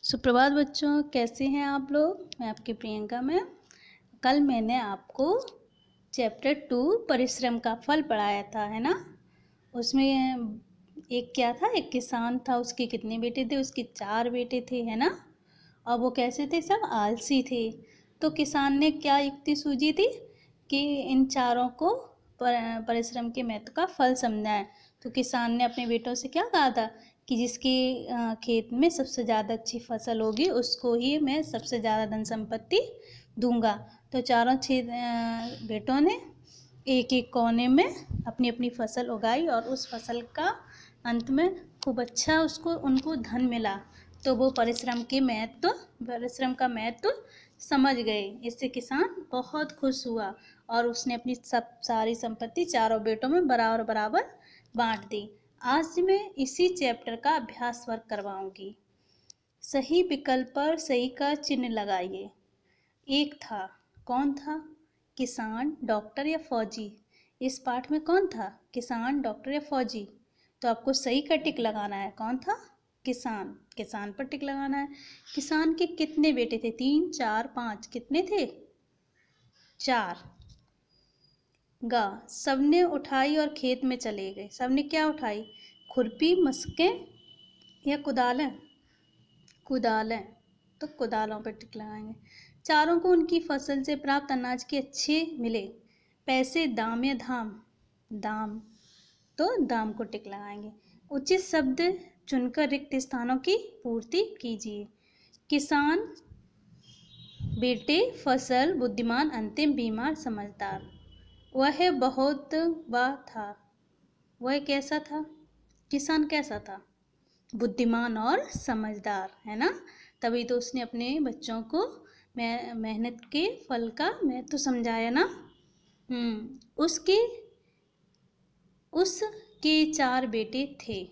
सुप्रभात बच्चों, कैसे हैं आप लोग। मैं आपकी प्रियंका मैम। कल मैंने आपको चैप्टर 2 परिश्रम का फल पढ़ाया था, है ना। उसमें एक क्या था, एक किसान था, उसके कितने बेटे थे, उसके 4 बेटे थे, है ना। और वो कैसे थे, सब आलसी थे। तो किसान ने क्या युक्ति सूझी थी कि इन चारों को परिश्रम के महत्व का फल समझना है। तो किसान ने अपने बेटों से क्या कहा था कि जिसके खेत में सबसे ज़्यादा अच्छी फसल होगी उसको ही मैं सबसे ज़्यादा धन संपत्ति दूंगा। तो चारों बेटों ने एक एक कोने में अपनी अपनी फसल उगाई और उस फसल का अंत में खूब अच्छा उनको धन मिला। तो वो परिश्रम का महत्व समझ गए। इससे किसान बहुत खुश हुआ और उसने अपनी सारी संपत्ति चारों बेटों में बराबर बराबर बांट दी। आज मैं इसी चैप्टर का अभ्यास वर्क करवाऊंगी। सही विकल्प पर सही का चिन्ह लगाइए। एक था, कौन था? किसान, डॉक्टर या फौजी। इस पाठ में कौन था, किसान, डॉक्टर या फौजी? तो आपको सही का टिक लगाना है। कौन था? किसान। किसान पर टिक लगाना है। किसान के कितने बेटे थे? 3, 4, 5। कितने थे? 4। गा, सबने उठाई और खेत में चले गए। सबने क्या उठाई? खुरपी, मशकें या कुदालें? कुदालें। तो कुदालों पर टिक लगाएंगे। चारों को उनकी फसल से प्राप्त अनाज के अच्छे मिले। पैसे, दाम या धाम? दाम। तो दाम को टिक लगाएंगे। उचित शब्द चुनकर रिक्त स्थानों की पूर्ति कीजिए। किसान, बेटे, फसल, बुद्धिमान, अंतिम, बीमार, समझदार। वह बहुत वह था। वह कैसा था? किसान कैसा था? बुद्धिमान और समझदार, है ना। तभी तो उसने अपने बच्चों को मेहनत के फल का महत्व समझाया ना। उसके 4 बेटे थे।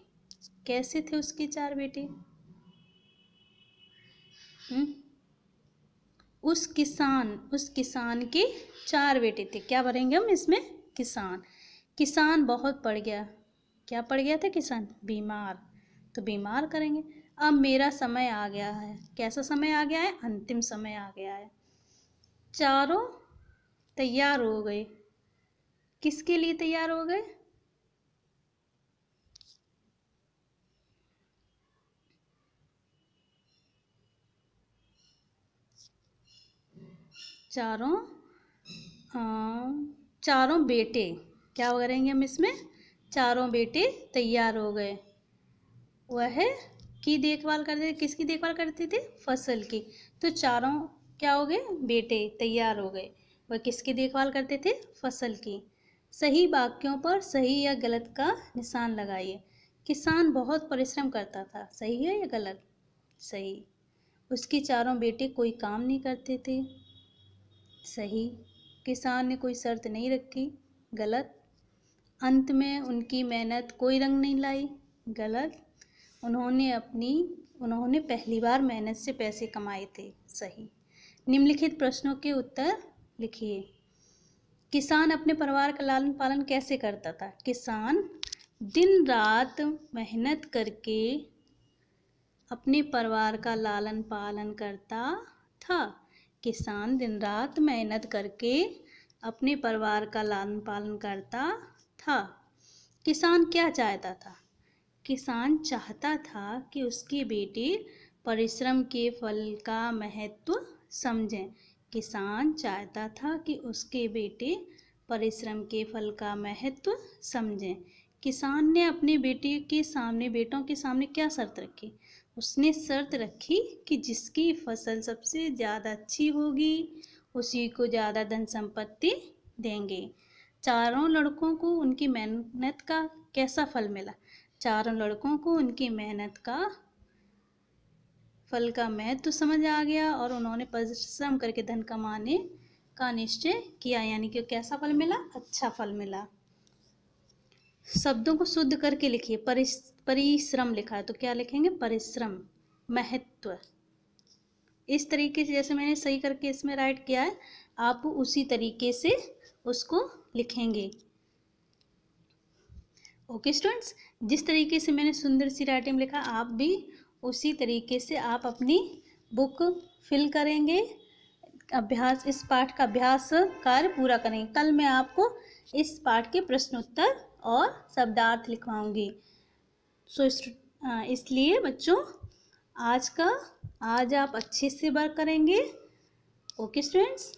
कैसे थे उसके 4 बेटे? उस किसान के 4 बेटे थे। क्या भरेंगे हम इसमें? किसान। किसान बहुत पड़ गया। क्या पड़ गया था किसान? बीमार। तो बीमार करेंगे। अब मेरा समय आ गया है। कैसा समय आ गया है? अंतिम समय आ गया है। चारों तैयार हो गए। किसके लिए तैयार हो गए? चारों बेटे। क्या करेंगे हम इसमें? चारों बेटे तैयार हो गए। वह की देखभाल करते थे। किसकी देखभाल करते थे? फसल की। तो चारों क्या हो गए? बेटे तैयार हो गए। वह किसकी देखभाल करते थे? फसल की। सही वाक्यों पर सही या गलत का निशान लगाइए। किसान बहुत परिश्रम करता था। सही है या गलत? सही। उसके चारों बेटे कोई काम नहीं करते थे। सही। किसान ने कोई शर्त नहीं रखी। गलत। अंत में उनकी मेहनत कोई रंग नहीं लाई। गलत। उन्होंने पहली बार मेहनत से पैसे कमाए थे। सही। निम्नलिखित प्रश्नों के उत्तर लिखिए। किसान अपने परिवार का लालन पालन कैसे करता था? किसान दिन रात मेहनत करके अपने परिवार का लालन पालन करता था। किसान दिन रात मेहनत करके अपने परिवार का लालन पालन करता था। किसान क्या चाहता था? किसान चाहता था कि उसके बेटे परिश्रम के फल का महत्व समझें। किसान चाहता था कि उसके बेटे परिश्रम के फल का महत्व समझें। किसान ने अपने बेटों के सामने क्या शर्त रखी? उसने शर्त रखी कि जिसकी फसल सबसे ज़्यादा अच्छी होगी उसी को ज़्यादा धन संपत्ति देंगे। चारों लड़कों को उनकी मेहनत का कैसा फल मिला? चारों लड़कों को उनकी मेहनत का फल का महत्व समझ आ गया और उन्होंने परिश्रम करके धन कमाने का निश्चय किया। यानी कि कैसा फल मिला? अच्छा फल मिला। शब्दों को शुद्ध करके लिखिए। परिश्रम लिखा है तो क्या लिखेंगे? परिश्रम। महत्व। इस तरीके से जैसे मैंने सही करके इसमें राइट किया है, आप उसी तरीके से उसको लिखेंगे। ओके स्टूडेंट्स, जिस तरीके से मैंने सुंदर सी राइटिंग में लिखा, आप भी उसी तरीके से आप अपनी बुक फिल करेंगे, अभ्यास, इस पाठ का अभ्यास कार्य पूरा करेंगे। कल मैं आपको इस पाठ के प्रश्न उत्तर और शब्दार्थ लिखवाऊंगी। इसलिए बच्चों आज आप अच्छे से वर्क करेंगे। Okay students.